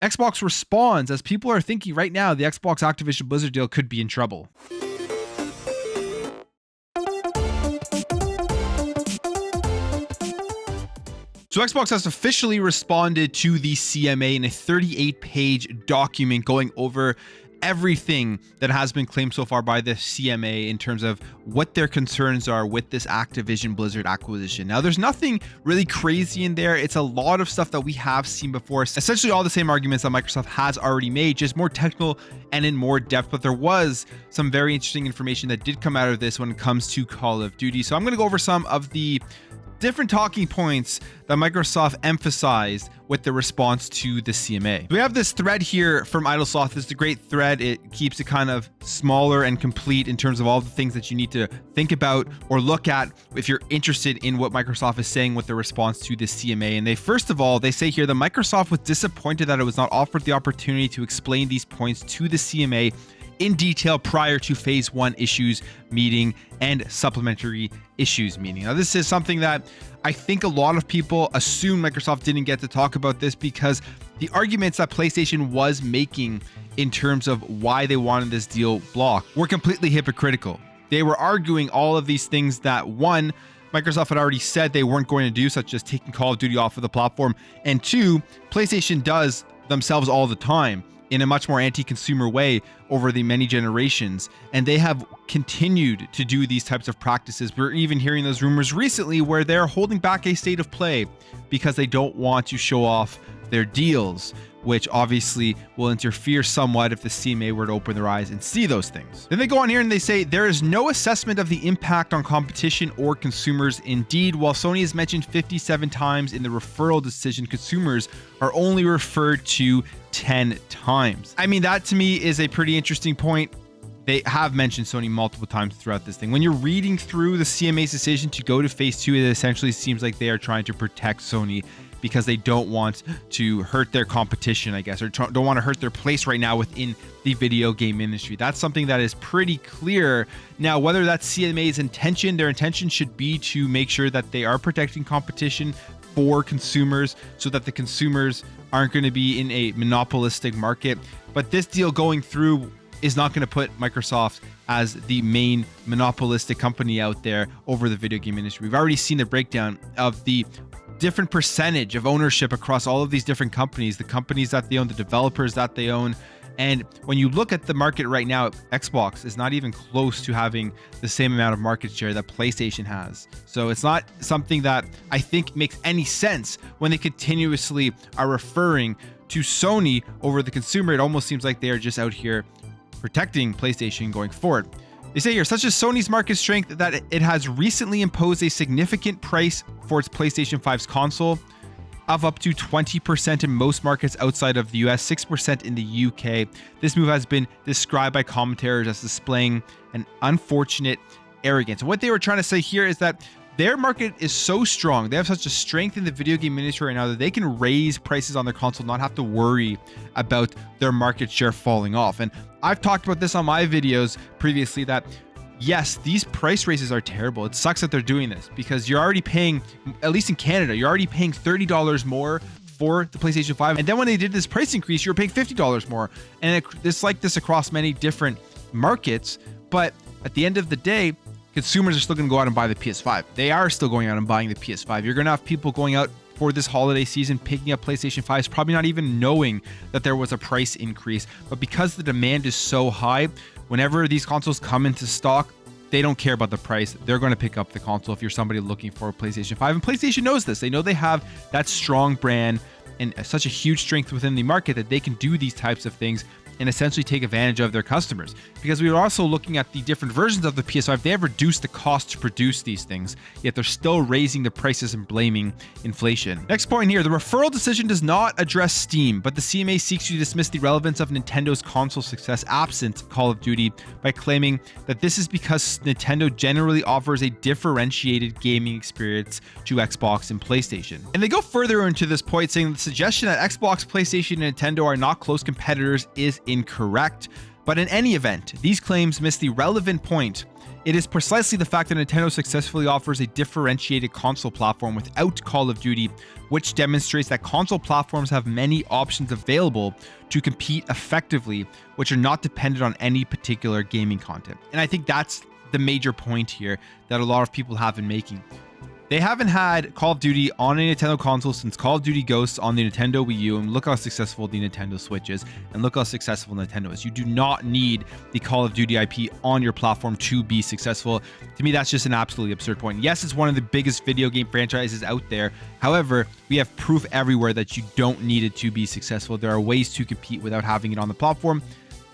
Xbox responds as people are thinking right now the Xbox Activision Blizzard deal could be in trouble. So Xbox has officially responded to the CMA in a 38-page document going over everything that has been claimed so far by the CMA in terms of what their concerns are with this Activision Blizzard acquisition. Now, there's nothing really crazy in there. It's a lot of stuff that we have seen before. Essentially all the same arguments that Microsoft has already made, just more technical and in more depth. But there was some very interesting information that did come out of this when it comes to Call of Duty. So I'm going to go over some of the different talking points that Microsoft emphasized with the response to the CMA. We have this thread here from Idlesoft. This is a great thread. It keeps it kind of smaller and complete in terms of all the things that you need to think about or look at if you're interested in what Microsoft is saying with the response to the CMA. And first of all, they say here that Microsoft was disappointed that it was not offered the opportunity to explain these points to the CMA in detail prior to phase 1 issues meeting and supplementary issues meeting. Now, this is something that I think a lot of people assume Microsoft didn't get to talk about this because the arguments that PlayStation was making in terms of why they wanted this deal blocked were completely hypocritical. They were arguing all of these things that, one, Microsoft had already said they weren't going to do, such as taking Call of Duty off of the platform, and two, PlayStation does themselves all the time in a much more anti-consumer way over the many generations. And they have continued to do these types of practices. We're even hearing those rumors recently where they're holding back a state of play because they don't want to show off their deals, which obviously will interfere somewhat if the CMA were to open their eyes and see those things. Then they go on here and they say there is no assessment of the impact on competition or consumers. Indeed, while Sony is mentioned 57 times in the referral decision, consumers are only referred to 10 times. I mean, that to me is a pretty interesting point. They have mentioned Sony multiple times throughout this thing. When you're reading through the CMA's decision to go to phase 2, it essentially seems like they are trying to protect Sony because they don't want to hurt their competition, I guess, or don't want to hurt their place right now within the video game industry. That's something that is pretty clear. Now, whether that's CMA's intention, their intention should be to make sure that they are protecting competition for consumers so that the consumers aren't going to be in a monopolistic market. But this deal going through is not going to put Microsoft as the main monopolistic company out there over the video game industry. We've already seen the breakdown of the different percentage of ownership across all of these different companies, the companies that they own, the developers that they own. And when you look at the market right now, Xbox is not even close to having the same amount of market share that PlayStation has. So it's not something that I think makes any sense when they continuously are referring to Sony over the consumer. It almost seems like they are just out here protecting PlayStation going forward. They say here, such as Sony's market strength, that it has recently imposed a significant price for its PlayStation 5's console of up to 20% in most markets outside of the US, 6% in the UK. This move has been described by commentators as displaying an unfortunate arrogance. And what they were trying to say here is that their market is so strong, they have such a strength in the video game industry right now that they can raise prices on their console, not have to worry about their market share falling off. And I've talked about this on my videos previously that yes, these price raises are terrible. It sucks that they're doing this because you're already paying, at least in Canada, you're already paying $30 more for the PlayStation 5. And then when they did this price increase, you're paying $50 more. And it's like this across many different markets. But at the end of the day, consumers are still going to go out and buy the PS5. They are still going out and buying the PS5. You're going to have people going out for this holiday season picking up PlayStation 5s, probably not even knowing that there was a price increase. But because the demand is so high, whenever these consoles come into stock, they don't care about the price. They're going to pick up the console if you're somebody looking for a PlayStation 5. And PlayStation knows this. They know they have that strong brand and such a huge strength within the market that they can do these types of things and essentially take advantage of their customers. Because we were also looking at the different versions of the PS5. They have reduced the cost to produce these things, yet they're still raising the prices and blaming inflation. Next point here, the referral decision does not address Steam, but the CMA seeks to dismiss the relevance of Nintendo's console success absent Call of Duty by claiming that this is because Nintendo generally offers a differentiated gaming experience to Xbox and PlayStation. And they go further into this point, saying the suggestion that Xbox, PlayStation, and Nintendo are not close competitors is incorrect. But in any event, these claims miss the relevant point It is precisely the fact that Nintendo successfully offers a differentiated console platform without Call of Duty, which demonstrates that console platforms have many options available to compete effectively, which are not dependent on any particular gaming content. And I think that's the major point here that a lot of people have been making. They haven't had Call of Duty on a Nintendo console since Call of Duty Ghosts on the Nintendo Wii U, and look how successful the Nintendo Switch is, and look how successful Nintendo is. You do not need the Call of Duty IP on your platform to be successful. To me, that's just an absolutely absurd point. Yes, it's one of the biggest video game franchises out there. However, we have proof everywhere that you don't need it to be successful. There are ways to compete without having it on the platform.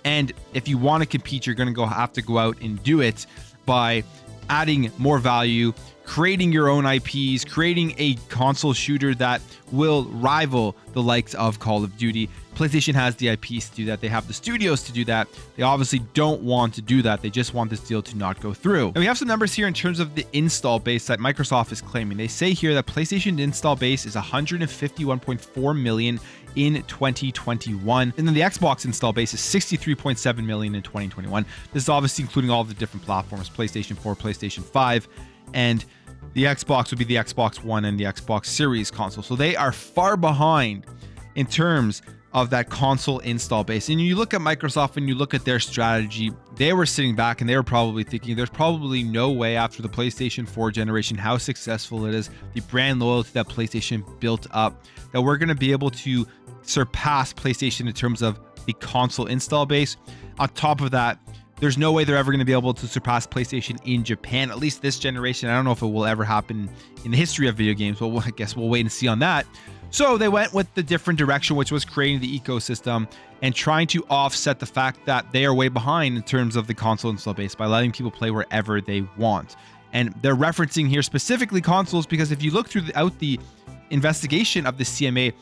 And if you want to compete, you're going to have to go out and do it by adding more value, creating your own IPs, creating a console shooter that will rival the likes of Call of Duty. PlayStation has the IPs to do that. They have the studios to do that. They obviously don't want to do that. They just want this deal to not go through. And we have some numbers here in terms of the install base that Microsoft is claiming. They say here that PlayStation install base is 151.4 million in 2021. And then the Xbox install base is 63.7 million in 2021. This is obviously including all the different platforms, PlayStation 4, PlayStation 5, and the Xbox would be the Xbox One and the Xbox Series console. So they are far behind in terms of that console install base. And you look at Microsoft and you look at their strategy, they were sitting back and they were probably thinking there's probably no way after the PlayStation 4 generation, how successful it is, the brand loyalty that PlayStation built up, that we're going to be able to surpass PlayStation in terms of the console install base. On top of that, there's no way they're ever going to be able to surpass PlayStation in Japan, at least this generation. I don't know if it will ever happen in the history of video games, but I guess we'll wait and see on that. So they went with the different direction, which was creating the ecosystem and trying to offset the fact that they are way behind in terms of the console install base by letting people play wherever they want. And they're referencing here specifically consoles because if you look throughout the investigation of the CMA,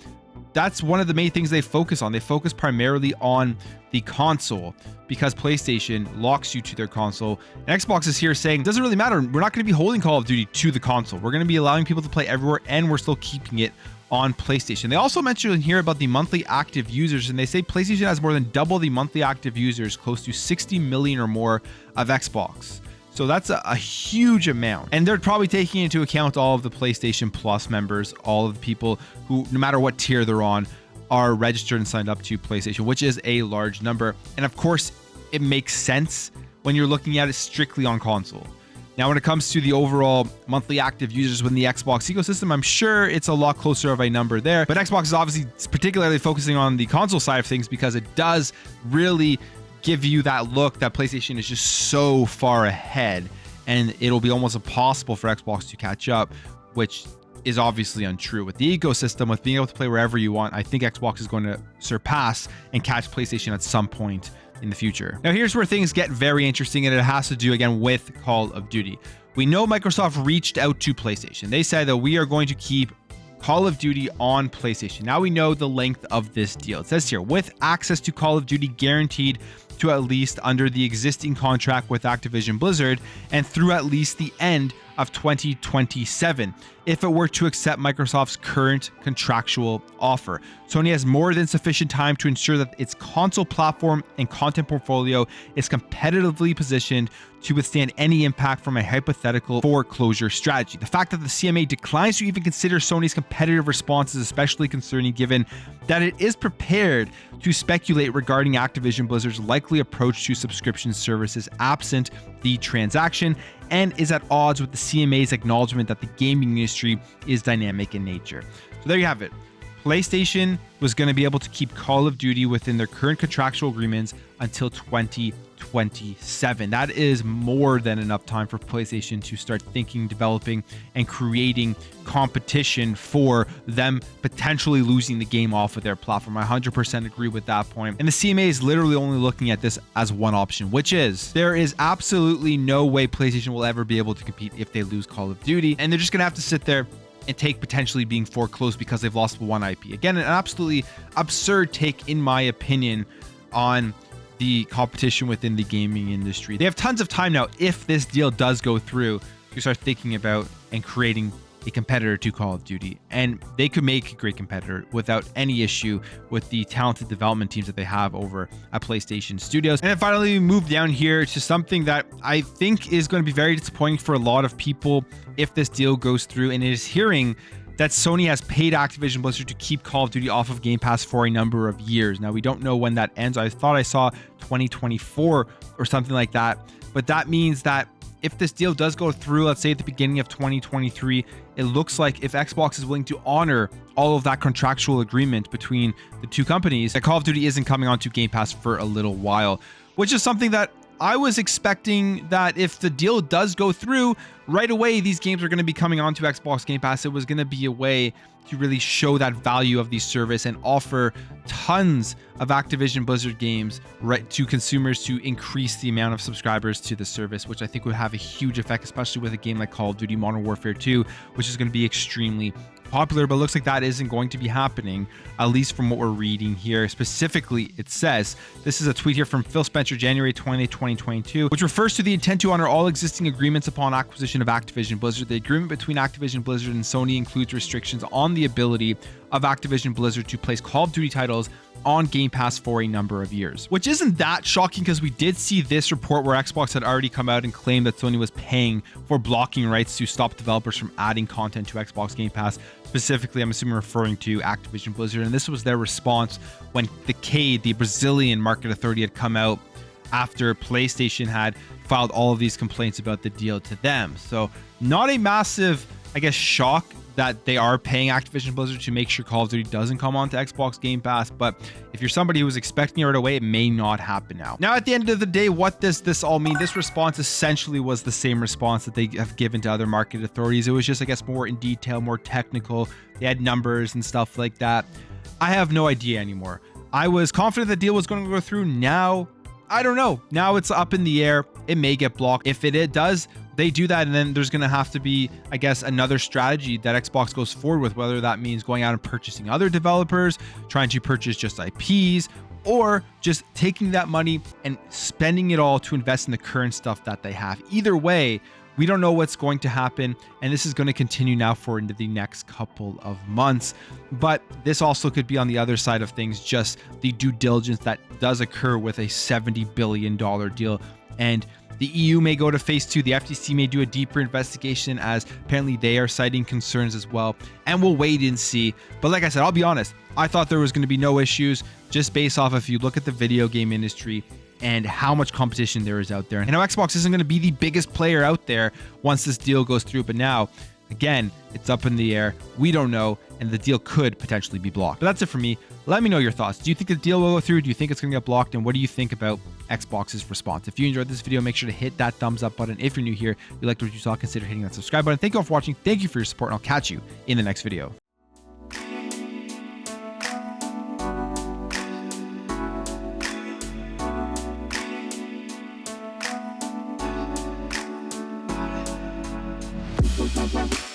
that's one of the main things they focus on. They focus primarily on the console because PlayStation locks you to their console. And Xbox is here saying, it doesn't really matter. We're not going to be holding Call of Duty to the console. We're going to be allowing people to play everywhere, and we're still keeping it on PlayStation. They also mentioned here about the monthly active users, and they say PlayStation has more than double the monthly active users, close to 60 million or more of Xbox. So that's a huge amount. And they're probably taking into account all of the PlayStation Plus members, all of the people who, no matter what tier they're on, are registered and signed up to PlayStation, which is a large number. And of course, it makes sense when you're looking at it strictly on console. Now, when it comes to the overall monthly active users within the Xbox ecosystem, I'm sure it's a lot closer of a number there. But Xbox is obviously particularly focusing on the console side of things because it does really give you that look that PlayStation is just so far ahead and it'll be almost impossible for Xbox to catch up, which is obviously untrue. With the ecosystem, with being able to play wherever you want, I think Xbox is going to surpass and catch PlayStation at some point in the future. Now, here's where things get very interesting, and it has to do again with Call of Duty. We know Microsoft reached out to PlayStation. They said that we are going to keep Call of Duty on PlayStation. Now we know the length of this deal. It says here, with access to Call of Duty guaranteed to at least under the existing contract with Activision Blizzard and through at least the end of 2027 if it were to accept Microsoft's current contractual offer. Sony has more than sufficient time to ensure that its console platform and content portfolio is competitively positioned to withstand any impact from a hypothetical foreclosure strategy. The fact that the CMA declines to even consider Sony's competitive response is especially concerning given that it is prepared to speculate regarding Activision Blizzard's likely approach to subscription services absent the transaction and is at odds with the CMA's acknowledgement that the gaming industry is dynamic in nature. So there you have it. PlayStation was going to be able to keep Call of Duty within their current contractual agreements until 2027. That is more than enough time for PlayStation to start thinking, developing, and creating competition for them potentially losing the game off of their platform. I 100% agree with that point. And the CMA is literally only looking at this as one option, which is there is absolutely no way PlayStation will ever be able to compete if they lose Call of Duty. And they're just going to have to sit there and take potentially being foreclosed because they've lost one IP. Again, an absolutely absurd take, in my opinion, on the competition within the gaming industry. They have tons of time now, if this deal does go through, to start thinking about and creating a competitor to Call of Duty, and they could make a great competitor without any issue with the talented development teams that they have over at PlayStation Studios. And then finally, we move down here to something that I think is going to be very disappointing for a lot of people if this deal goes through, and it is hearing that Sony has paid Activision Blizzard to keep Call of Duty off of Game Pass for a number of years. Now, we don't know when that ends. I thought I saw 2024 or something like that, but that means that if this deal does go through, let's say at the beginning of 2023, it looks like if Xbox is willing to honor all of that contractual agreement between the two companies, that Call of Duty isn't coming onto Game Pass for a little while, which is something that I was expecting, that if the deal does go through, right away these games are going to be coming onto Xbox Game Pass. It was going to be a way to really show that value of the service and offer tons of Activision Blizzard games right to consumers to increase the amount of subscribers to the service, which I think would have a huge effect, especially with a game like Call of Duty Modern Warfare 2, which is going to be extremely popular. But it looks like that isn't going to be happening, at least from what we're reading here. Specifically, it says, this is a tweet here from Phil Spencer, January 20, 2022, which refers to the intent to honor all existing agreements upon acquisition of Activision Blizzard. The agreement between Activision Blizzard and Sony includes restrictions on the ability of Activision Blizzard to place Call of Duty titles on Game Pass for a number of years, which isn't that shocking because we did see this report where Xbox had already come out and claimed that Sony was paying for blocking rights to stop developers from adding content to Xbox Game Pass. Specifically, I'm assuming referring to Activision Blizzard, and this was their response when the CADE, the Brazilian market authority, had come out after PlayStation had filed all of these complaints about the deal to them. So not a massive, I guess, shock that they are paying Activision Blizzard to make sure Call of Duty doesn't come onto Xbox Game Pass, but if you're somebody who was expecting it right away, it may not happen now. Now, at the end of the day, what does this all mean? This response essentially was the same response that they have given to other market authorities. It was just, I guess, more in detail, more technical. They had numbers and stuff like that. I have no idea anymore. I was confident the deal was going to go through. Now, I don't know. Now it's up in the air. It may get blocked. If it does, they do that, and then there's going to have to be, I guess, another strategy that Xbox goes forward with, whether that means going out and purchasing other developers, trying to purchase just IPs, or just taking that money and spending it all to invest in the current stuff that they have. Either way, we don't know what's going to happen, and this is going to continue now for into the next couple of months. But this also could be on the other side of things, just the due diligence that does occur with a $70 billion deal. And the EU may go to phase 2. The FTC may do a deeper investigation, as apparently they are citing concerns as well. And we'll wait and see. But like I said, I'll be honest, I thought there was going to be no issues just based off if you look at the video game industry and how much competition there is out there. And now Xbox isn't going to be the biggest player out there once this deal goes through. But now, again, it's up in the air. We don't know, and the deal could potentially be blocked. But that's it for me. Let me know your thoughts. Do you think the deal will go through? Do you think it's going to get blocked? And what do you think about Xbox's response? If you enjoyed this video, make sure to hit that thumbs up button. If you're new here, you liked what you saw, consider hitting that subscribe button. Thank you all for watching. Thank you for your support, and I'll catch you in the next video. Bye.